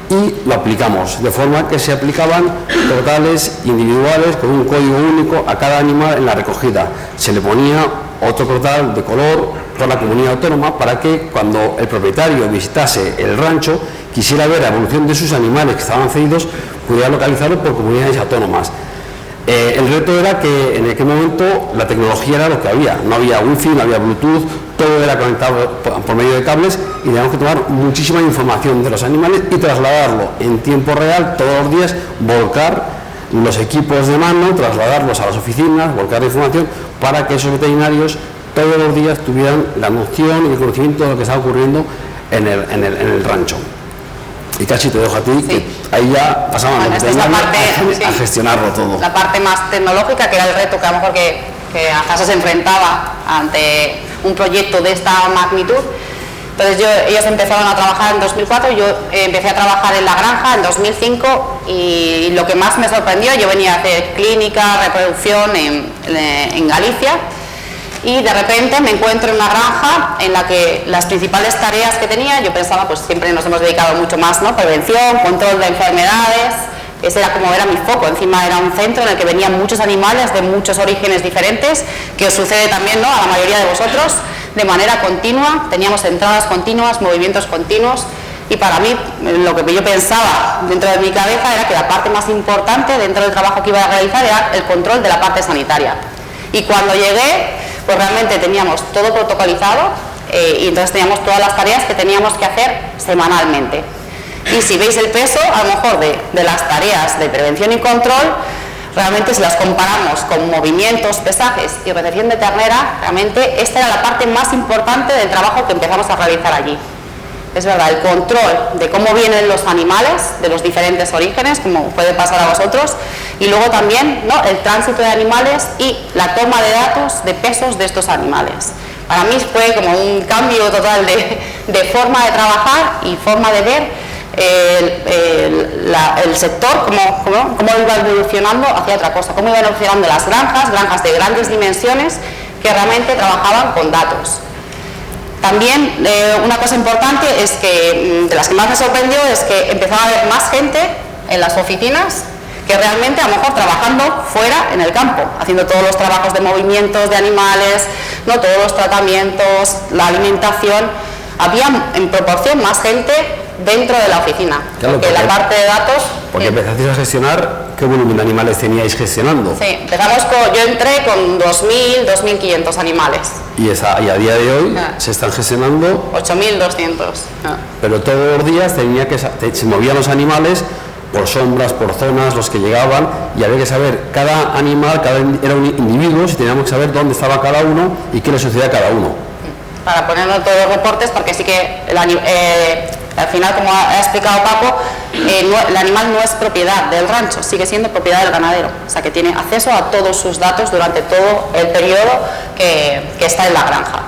y lo aplicamos, de forma que se aplicaban cortales individuales con un código único a cada animal en la recogida. Se le ponía otro cortal de color por la comunidad autónoma para que cuando el propietario visitase el rancho, quisiera ver la evolución de sus animales que estaban cedidos, pudiera localizarlo por comunidades autónomas. El reto era que en aquel momento la tecnología era lo que había, no había wifi, no había bluetooth, todo era conectado por medio de cables y teníamos que tomar muchísima información de los animales y trasladarlo en tiempo real todos los días, volcar los equipos de mano, trasladarlos a las oficinas, volcar la información para que esos veterinarios todos los días tuvieran la noción y el conocimiento de lo que estaba ocurriendo en el rancho. Y casi te dejo a ti, sí, que ahí ya pasamos a gestionarlo todo. La parte más tecnológica, que era el reto que a lo mejor que ASASA se enfrentaba ante un proyecto de esta magnitud. Entonces ellos empezaron a trabajar en 2004, yo empecé a trabajar en la granja en 2005 y lo que más me sorprendió, yo venía a hacer clínica, reproducción en Galicia. Y de repente me encuentro en una granja en la que las principales tareas que tenía, yo pensaba, pues siempre nos hemos dedicado mucho más, ¿no? Prevención, control de enfermedades, ese era como era mi foco. Encima era un centro en el que venían muchos animales de muchos orígenes diferentes, que os sucede también, ¿no?, a la mayoría de vosotros, de manera continua, teníamos entradas continuas, movimientos continuos, y para mí lo que yo pensaba dentro de mi cabeza era que la parte más importante dentro del trabajo que iba a realizar era el control de la parte sanitaria. Y cuando llegué, pues realmente teníamos todo protocolizado y entonces teníamos todas las tareas que teníamos que hacer semanalmente. Y si veis el peso, a lo mejor de las tareas de prevención y control, realmente si las comparamos con movimientos, pesajes y recepción de ternera, realmente esta era la parte más importante del trabajo que empezamos a realizar allí. Es verdad, el control de cómo vienen los animales de los diferentes orígenes, como puede pasar a vosotros, y luego también, ¿no?, el tránsito de animales y la toma de datos de pesos de estos animales. Para mí fue como un cambio total de forma de trabajar y forma de ver el sector, cómo iba evolucionando hacia otra cosa, cómo iban evolucionando las granjas de grandes dimensiones que realmente trabajaban con datos. También una cosa importante es que, de las que más me sorprendió, es que empezaba a haber más gente en las oficinas que realmente a lo mejor trabajando fuera en el campo, haciendo todos los trabajos de movimientos de animales, ¿no?, todos los tratamientos, la alimentación. Había en proporción más gente dentro de la oficina, claro, porque la parte de datos... Porque empezasteis a gestionar, ¿qué volumen de animales teníais gestionando? Sí, yo entré con 2.000, 2.500 animales. Y a día de hoy se están gestionando... 8.200. Pero todos los días se movían los animales por sombras, por zonas, los que llegaban, y había que saber, cada animal, era un individuo, y teníamos que saber dónde estaba cada uno y qué le sucedía a cada uno. Para ponernos todos los reportes, porque sí que al final, como ha explicado Paco, el animal no es propiedad del rancho, sigue siendo propiedad del ganadero, o sea que tiene acceso a todos sus datos durante todo el periodo que está en la granja.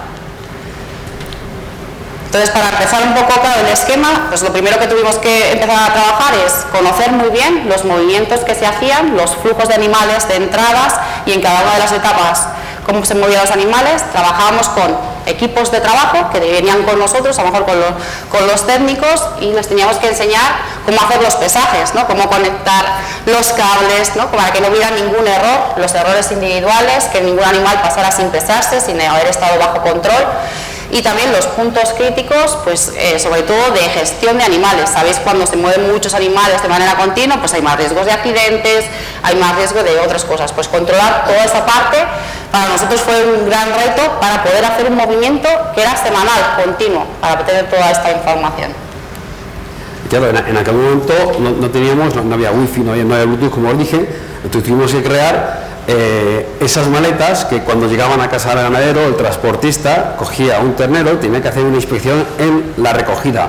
Entonces, para empezar un poco claro el esquema, pues lo primero que tuvimos que empezar a trabajar es conocer muy bien los movimientos que se hacían, los flujos de animales de entradas y en cada una de las etapas cómo se movían los animales. Trabajábamos con equipos de trabajo que venían con nosotros, a lo mejor con los técnicos, y les teníamos que enseñar cómo hacer los pesajes, ¿no?, cómo conectar los cables, ¿no?, para que no hubiera ningún error, los errores individuales, que ningún animal pasara sin pesarse, sin haber estado bajo control. Y también los puntos críticos, pues sobre todo de gestión de animales. Sabéis, cuando se mueven muchos animales de manera continua, pues hay más riesgos de accidentes, hay más riesgo de otras cosas. Pues controlar toda esa parte para nosotros fue un gran reto para poder hacer un movimiento que era semanal, continuo, para tener toda esta información. Claro, en aquel momento no había wifi, no había bluetooth, como os dije, entonces tuvimos que crear esas maletas que cuando llegaban a casa del ganadero, el transportista cogía un ternero, tenía que hacer una inspección en la recogida,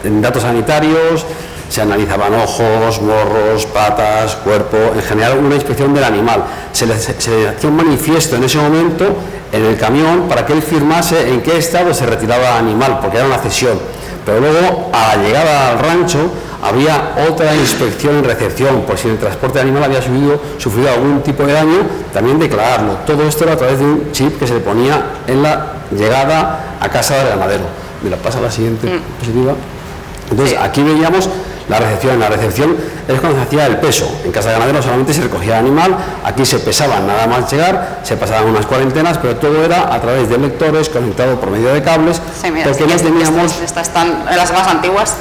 en datos sanitarios, se analizaban ojos, morros, patas, cuerpo, en general una inspección del animal. Se le hacía un manifiesto en ese momento en el camión para que él firmase en qué estado se retiraba el animal, porque era una cesión. Pero luego, a la llegada al rancho, había otra inspección en recepción, por si el transporte de animal había sufrido algún tipo de daño, también declararlo. Todo esto era a través de un chip que se le ponía en la llegada a casa del ganadero. Me la pasa la siguiente diapositiva. Entonces, aquí veíamos la recepción. En la recepción es cuando se hacía el peso. En casa de ganadero solamente se recogía el animal, aquí se pesaban nada más llegar, se pasaban unas cuarentenas, pero todo era a través de lectores conectados por medio de cables, sí, mira, porque no teníamos... Estas están en las más antiguas.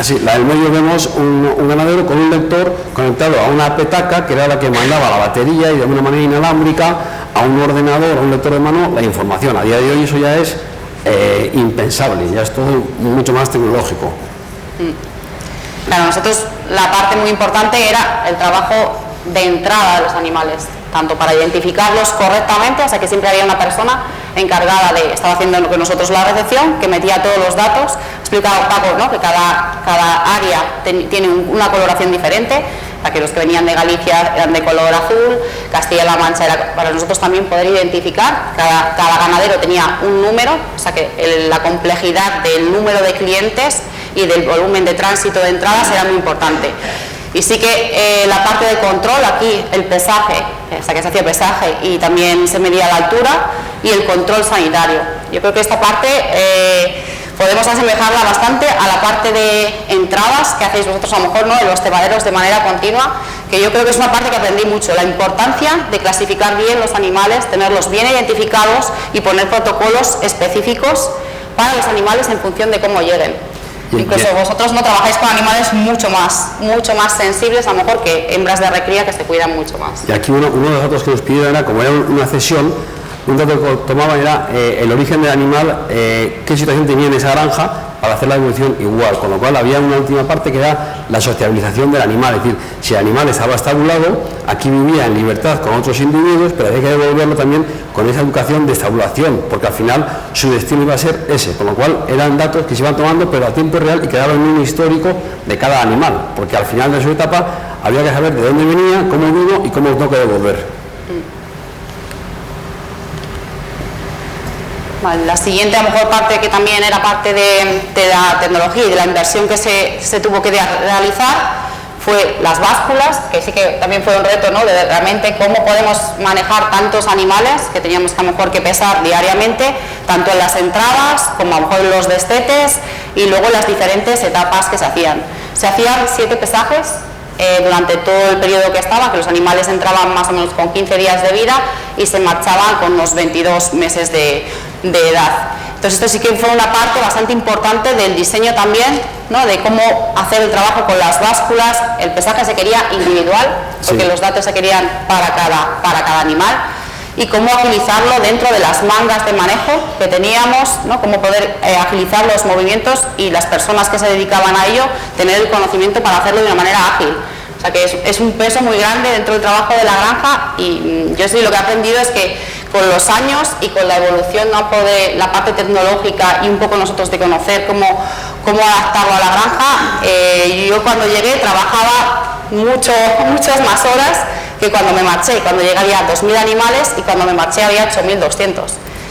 Sí, la del medio vemos un ganadero con un lector conectado a una petaca, que era la que mandaba la batería y de una manera inalámbrica a un ordenador, a un lector de mano, la información. A día de hoy eso ya es impensable, ya es todo mucho más tecnológico. Claro, nosotros la parte muy importante era el trabajo de entrada de los animales, tanto para identificarlos correctamente, o sea que siempre había una persona encargada de, estaba haciendo con nosotros la recepción, que metía todos los datos. Explicaba Paco, ¿no?, que cada área tiene una coloración diferente, para que los que venían de Galicia eran de color azul, Castilla-La Mancha era para nosotros también poder identificar, cada ganadero tenía un número, o sea que la complejidad del número de clientes y del volumen de tránsito de entradas era muy importante. Y sí que la parte de control, aquí el pesaje, o sea que se hacía pesaje y también se medía la altura, y el control sanitario. Yo creo que esta parte podemos asemejarla bastante a la parte de entradas que hacéis vosotros a lo mejor, ¿no?, de los cebaderos de manera continua, que yo creo que es una parte que aprendí mucho, la importancia de clasificar bien los animales, tenerlos bien identificados y poner protocolos específicos para los animales en función de cómo lleguen. Incluso vosotros no trabajáis con animales mucho más sensibles, a lo mejor que hembras de recría que se cuidan mucho más. Y aquí uno de los datos que nos pidieron era, como era una cesión, un dato que tomaban era el origen del animal, qué situación tenía en esa granja para hacer la devolución igual, con lo cual había una última parte que era la sociabilización del animal, es decir, si el animal estaba estabulado, aquí vivía en libertad con otros individuos, pero había que devolverlo también con esa educación de estabulación, porque al final su destino iba a ser ese, con lo cual eran datos que se iban tomando pero a tiempo real y quedaban en un histórico de cada animal, porque al final de su etapa había que saber de dónde venía, cómo vino y cómo lo tengo que devolver. Vale, la siguiente a lo mejor parte, que también era parte de la tecnología y de la inversión que se tuvo que realizar, fue las básculas, que sí que también fue un reto, ¿no?, de realmente cómo podemos manejar tantos animales que teníamos que a lo mejor que pesar diariamente, tanto en las entradas como a lo mejor en los destetes, y luego las diferentes etapas que se hacían. Se hacían 7 pesajes durante todo el periodo que estaba, que los animales entraban más o menos con 15 días de vida y se marchaban con unos 22 meses de edad. Entonces esto sí que fue una parte bastante importante del diseño también, ¿no?, de cómo hacer el trabajo con las básculas. El pesaje se quería individual, porque sí, los datos se querían para cada animal, y cómo agilizarlo dentro de las mangas de manejo que teníamos, ¿no?, cómo poder agilizar los movimientos y las personas que se dedicaban a ello tener el conocimiento para hacerlo de una manera ágil. O sea que es un peso muy grande dentro del trabajo de la granja, y yo sí lo que he aprendido es que con los años y con la evolución, ¿no?, de la parte tecnológica y un poco nosotros de conocer cómo adaptarlo a la granja, yo cuando llegué trabajaba muchas más horas que cuando me marché. Cuando llegué había 2.000 animales y cuando me marché había 8.200.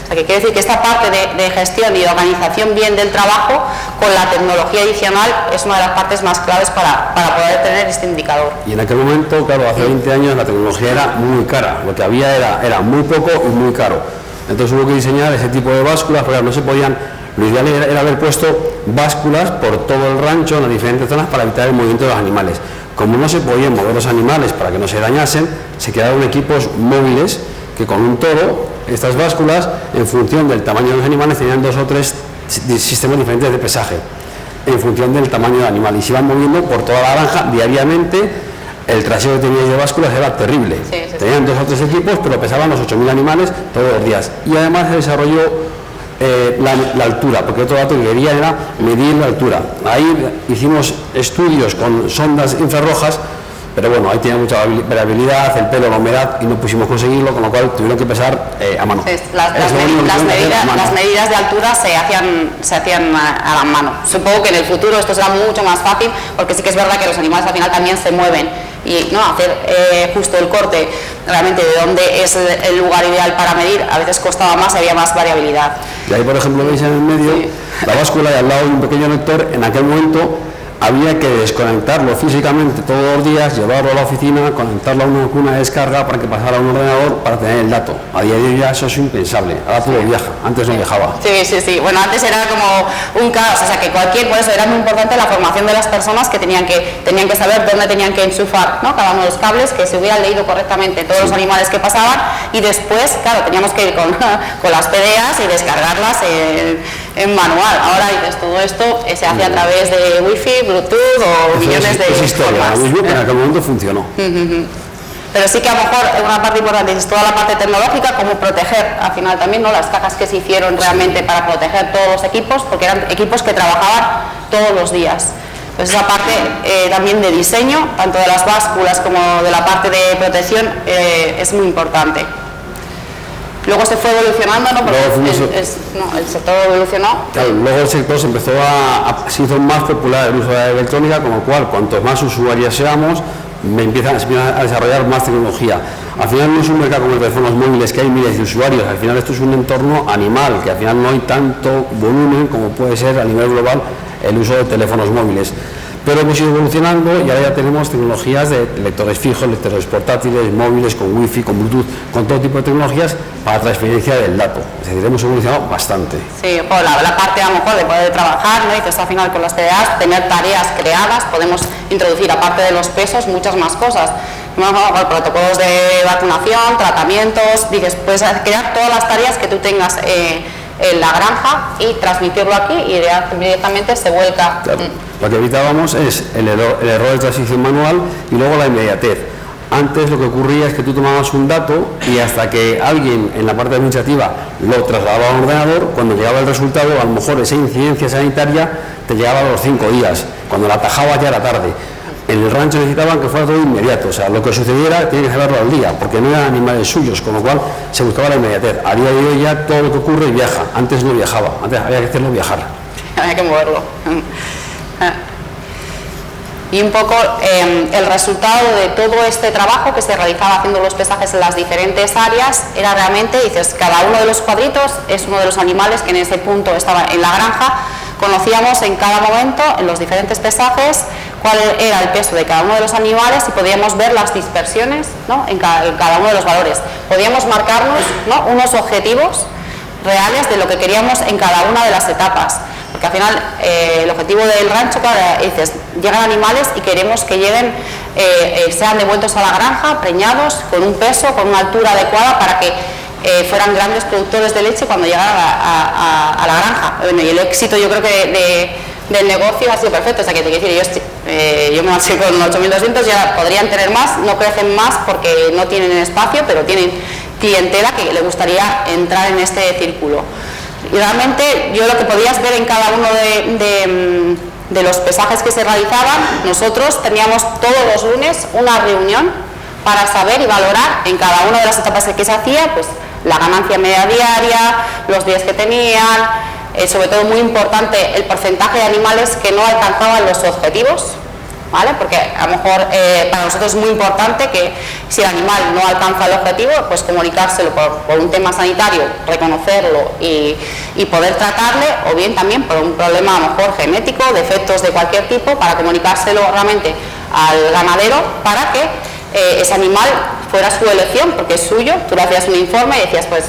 O sea que quiere decir que esta parte de gestión y de organización bien del trabajo con la tecnología adicional es una de las partes más claves para poder tener este indicador. Y en aquel momento, claro, hace 20 años la tecnología era muy cara, lo que había era muy poco y muy caro. Entonces hubo que diseñar ese tipo de básculas, porque no se podían, lo ideal era haber puesto básculas por todo el rancho en las diferentes zonas para evitar el movimiento de los animales. Como no se podían mover los animales para que no se dañasen, se crearon equipos móviles que con un toro, estas básculas, en función del tamaño de los animales, tenían 2 o 3 sistemas diferentes de pesaje, en función del tamaño del animal, y se iban moviendo por toda la granja diariamente. El trasero que teníais de básculas era terrible, tenían 2 o 3 equipos, pero pesaban los 8.000 animales todos los días, y además se desarrolló la altura, porque otro dato que quería era medir la altura. Ahí hicimos estudios con sondas infrarrojas, pero bueno, ahí tenía mucha variabilidad, el pelo, la humedad, y no pusimos conseguirlo, con lo cual tuvieron que pesar a mano. Sí, las medidas de altura se hacían a la mano. Supongo que en el futuro esto será mucho más fácil, porque sí que es verdad que los animales al final también se mueven, y no hacer justo el corte realmente de dónde es el lugar ideal para medir a veces costaba más, había más variabilidad. Y ahí, por ejemplo, veis en el medio la báscula, y al lado de un pequeño lector. En aquel momento había que desconectarlo físicamente todos los días, llevarlo a la oficina, conectarlo a una cuna de descarga para que pasara a un ordenador para tener el dato. A día de hoy ya eso es impensable, ahora todo viaja, antes no viajaba. Sí, bueno, antes era como un caos, o sea que por eso era muy importante la formación de las personas que tenían que saber dónde tenían que enchufar, ¿no?, cada uno de los cables, que se hubieran leído correctamente todos los animales que pasaban, y después, claro, teníamos que ir con las PDAs y descargarlas en manual. Ahora dices, todo esto se hace a través de Wi-Fi, Bluetooth o millones de historia, formas. mismo que en aquel momento funcionó. Pero sí que a lo mejor una parte importante es toda la parte tecnológica, como proteger al final también, ¿no?, las cajas que se hicieron realmente para proteger todos los equipos, porque eran equipos que trabajaban todos los días. Pues esa parte también de diseño, tanto de las básculas como de la parte de protección, es muy importante. Luego se fue evolucionando, ¿no?, porque el sector evolucionó. Claro, luego el sector se hizo más popular el uso de la electrónica, con lo cual, cuanto más usuarios seamos, se empieza a desarrollar más tecnología. Al final no es un mercado como el de teléfonos móviles, que hay miles de usuarios, al final esto es un entorno animal, que al final no hay tanto volumen como puede ser a nivel global el uso de teléfonos móviles. Pero hemos ido evolucionando y ahora ya tenemos tecnologías de lectores fijos, lectores portátiles, móviles, con wifi, con bluetooth, con todo tipo de tecnologías para transferencia del dato. Es decir, hemos evolucionado bastante. Sí, la parte a lo mejor de poder trabajar, ¿no?, y al final con las TDAs, tener tareas creadas, podemos introducir aparte de los pesos muchas más cosas. Protocolos de vacunación, tratamientos, puedes crear todas las tareas que tú tengas en la granja y transmitirlo aquí y directamente se vuelca. Claro. Lo que evitábamos es el error de transición manual y luego la inmediatez. Antes lo que ocurría es que tú tomabas un dato y hasta que alguien en la parte administrativa lo trasladaba a un ordenador, cuando llegaba el resultado, a lo mejor esa incidencia sanitaria te llegaba a los 5 días, cuando la atajaba ya era tarde. En el rancho necesitaban que fuera todo inmediato, o sea, lo que sucediera tiene que saberlo al día, porque no eran animales suyos, con lo cual se buscaba la inmediatez. A día de hoy ya todo lo que ocurre viaja, antes no viajaba, antes había que hacerlo viajar. Había que moverlo. Y un poco el resultado de todo este trabajo que se realizaba haciendo los pesajes en las diferentes áreas era realmente, dices, cada uno de los cuadritos es uno de los animales que en ese punto estaba en la granja. Conocíamos en cada momento, en los diferentes pesajes, cuál era el peso de cada uno de los animales y podíamos ver las dispersiones, ¿no?, en cada uno de los valores. Podíamos marcarnos, ¿no?, unos objetivos reales de lo que queríamos en cada una de las etapas. Porque al final el objetivo del rancho, claro, dices, llegan animales y queremos que lleguen, sean devueltos a la granja, preñados, con un peso, con una altura adecuada para que fueran grandes productores de leche cuando llegaran a la granja. Bueno, y el éxito, yo creo que del negocio ha sido perfecto. O sea, que te quiero decir, yo me marché con 8.200, ya podrían tener más, no crecen más porque no tienen espacio, pero tienen clientela que le gustaría entrar en este círculo. Y realmente yo lo que podías ver en cada uno de los pesajes que se realizaban, nosotros teníamos todos los lunes una reunión para saber y valorar en cada una de las etapas que se hacía, pues la ganancia media diaria, los días que tenían, sobre todo muy importante el porcentaje de animales que no alcanzaban los objetivos, ¿vale? Porque a lo mejor para nosotros es muy importante que si el animal no alcanza el objetivo, pues comunicárselo por un tema sanitario, reconocerlo y poder tratarle, o bien también por un problema a lo mejor genético, defectos de cualquier tipo, para comunicárselo realmente al ganadero para que ese animal fuera su elección, porque es suyo. Tú le hacías un informe y decías, pues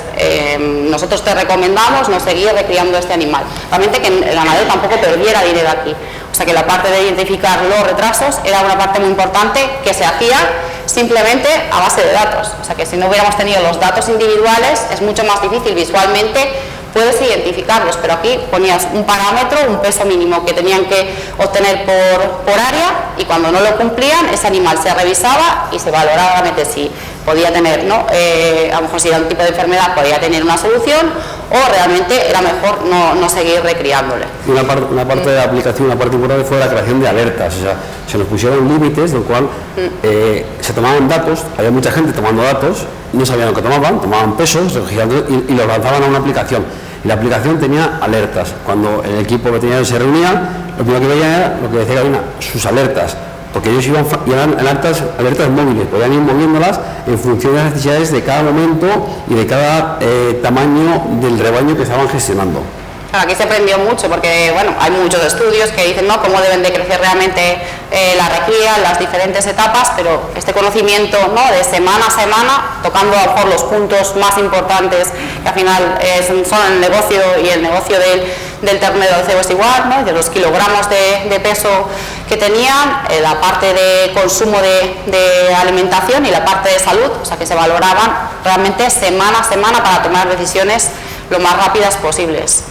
nosotros te recomendamos no seguir recriando este animal. Realmente que el ganadero tampoco perdiera dinero aquí. O sea que la parte de identificar los retrasos era una parte muy importante que se hacía simplemente a base de datos. O sea que si no hubiéramos tenido los datos individuales es mucho más difícil visualmente, puedes identificarlos, pero aquí ponías un parámetro, un peso mínimo que tenían que obtener por área, y cuando no lo cumplían ese animal se revisaba y se valoraba realmente si podía tener, ¿no? A lo mejor si era un tipo de enfermedad podía tener una solución, o realmente era mejor no seguir recriándole. Una parte de la aplicación, una parte importante fue la creación de alertas. O sea, se nos pusieron límites, del cual se tomaban datos, había mucha gente tomando datos, no sabían lo que tomaban pesos y los lanzaban a una aplicación. Y la aplicación tenía alertas. Cuando el equipo veterinario se reunía, lo primero que veía era lo que decía Carolina, sus alertas, porque ellos iban alertas móviles, podían ir moviéndolas en función de las necesidades de cada momento y de cada tamaño del rebaño que estaban gestionando. Aquí se aprendió mucho porque, bueno, hay muchos estudios que dicen, ¿no?, cómo deben de crecer realmente la recría, las diferentes etapas, pero este conocimiento, ¿no?, de semana a semana, tocando a lo mejor los puntos más importantes, que al final son el negocio y el negocio del ternero de cebo es igual, ¿no?, de los kilogramos de peso que tenían, la parte de consumo de alimentación y la parte de salud, o sea que se valoraban realmente semana a semana para tomar decisiones lo más rápidas posibles.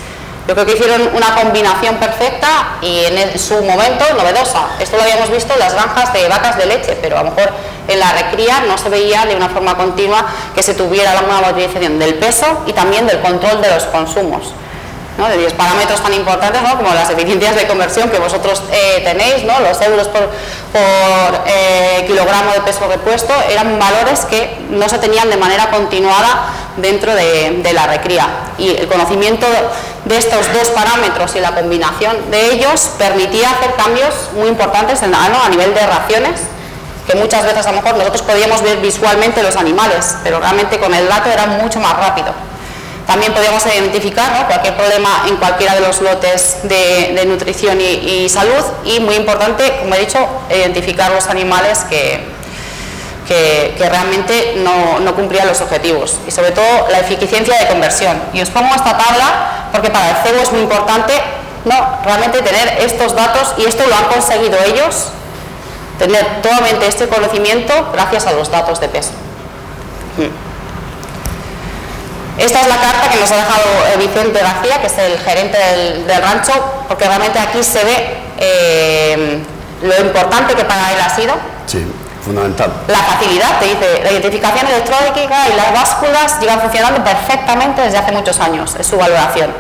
Yo creo que hicieron una combinación perfecta y en su momento novedosa. Esto lo habíamos visto en las granjas de vacas de leche, pero a lo mejor en la recría no se veía de una forma continua que se tuviera una modificación del peso y también del control de los consumos, ¿no?, de 10 parámetros tan importantes, ¿no?, como las eficiencias de conversión que vosotros tenéis, ¿no?, los euros por kilogramo de peso repuesto, eran valores que no se tenían de manera continuada dentro de la recría, y el conocimiento de estos dos parámetros y la combinación de ellos permitía hacer cambios muy importantes a nivel de raciones, que muchas veces a lo mejor nosotros podíamos ver visualmente los animales, pero realmente con el dato era mucho más rápido. También podíamos identificar, ¿no?, cualquier problema en cualquiera de los lotes de nutrición y salud, y muy importante, como he dicho, identificar los animales que realmente no cumplían los objetivos, y sobre todo la eficiencia de conversión. Y os pongo esta tabla porque para el cebo es muy importante, ¿no?, realmente tener estos datos, y esto lo han conseguido ellos, tener totalmente este conocimiento gracias a los datos de peso. Esta es la carta que nos ha dejado Vicente García, que es el gerente del rancho, porque realmente aquí se ve lo importante que para él ha sido. Sí, fundamental. La facilidad, te dice, la identificación electrónica y las básculas llevan funcionando perfectamente desde hace muchos años, es su valoración.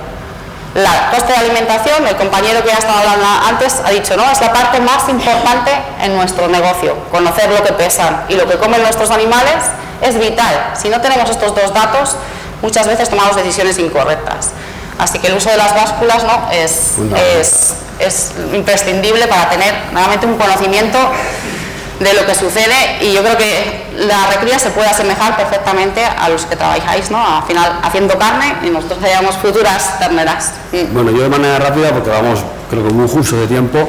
La coste de alimentación, el compañero que ya estaba hablando antes ha dicho, ¿no?, es la parte más importante en nuestro negocio. Conocer lo que pesan y lo que comen nuestros animales es vital. Si no tenemos estos dos datos, muchas veces tomamos decisiones incorrectas. Así que el uso de las básculas, ¿no?, es imprescindible para tener realmente un conocimiento de lo que sucede, y yo creo que la recría se puede asemejar perfectamente a los que trabajáis, ¿no?, al final haciendo carne, y nosotros seríamos futuras terneras. Bueno, yo de manera rápida, porque vamos, creo que muy justo de tiempo,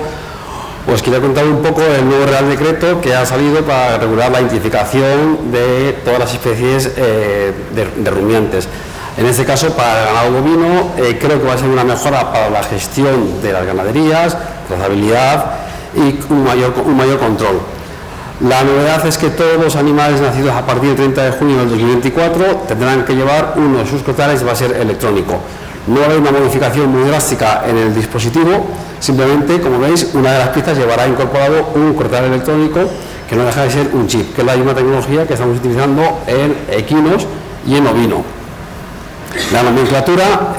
pues quería contar un poco el nuevo Real Decreto que ha salido para regular la identificación de todas las especies de rumiantes. En este caso, para el ganado bovino, creo que va a ser una mejora para la gestión de las ganaderías, trazabilidad y un mayor control. La novedad es que todos los animales nacidos a partir del 30 de junio del 2024 tendrán que llevar uno de sus cortales y va a ser electrónico. No va a haber una modificación muy drástica en el dispositivo, simplemente, como veis, una de las piezas llevará incorporado un cortal electrónico que no deja de ser un chip, que es la misma tecnología que estamos utilizando en equinos y en ovino. La nomenclatura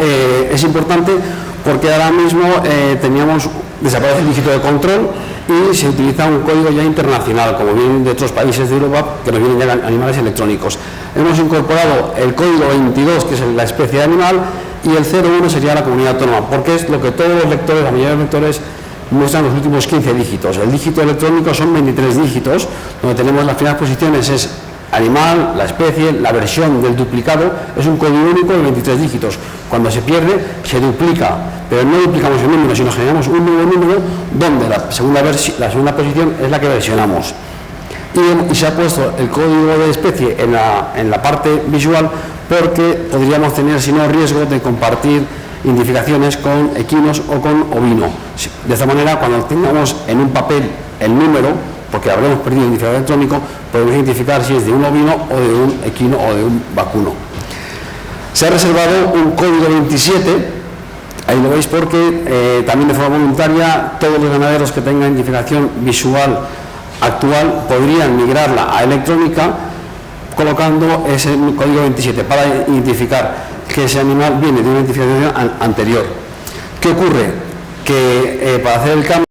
es importante porque ahora mismo desaparece el dígito de control y se utiliza un código ya internacional, como vienen de otros países de Europa, que nos vienen ya animales electrónicos. Hemos incorporado el código 22, que es la especie de animal, y el 01 sería la comunidad autónoma, porque es lo que todos los lectores, la mayoría de los lectores, muestran los últimos 15 dígitos. El dígito electrónico son 23 dígitos, donde tenemos las primeras posiciones, es animal, la especie, la versión del duplicado, es un código único de 23 dígitos. Cuando se pierde, se duplica, pero no duplicamos el número, sino generamos un nuevo número donde la segunda posición es la que versionamos. Y se ha puesto el código de especie en la parte visual, porque podríamos tener, si no, riesgo de compartir identificaciones con equinos o con ovino. De esta manera, cuando tengamos en un papel el número, porque habremos perdido el identificador electrónico, podemos identificar si es de un ovino o de un equino o de un vacuno. Se ha reservado un código 27, ahí lo veis, porque también de forma voluntaria todos los ganaderos que tengan identificación visual actual podrían migrarla a electrónica colocando ese código 27 para identificar que ese animal viene de una identificación anterior. ¿Qué ocurre? Que para hacer el cambio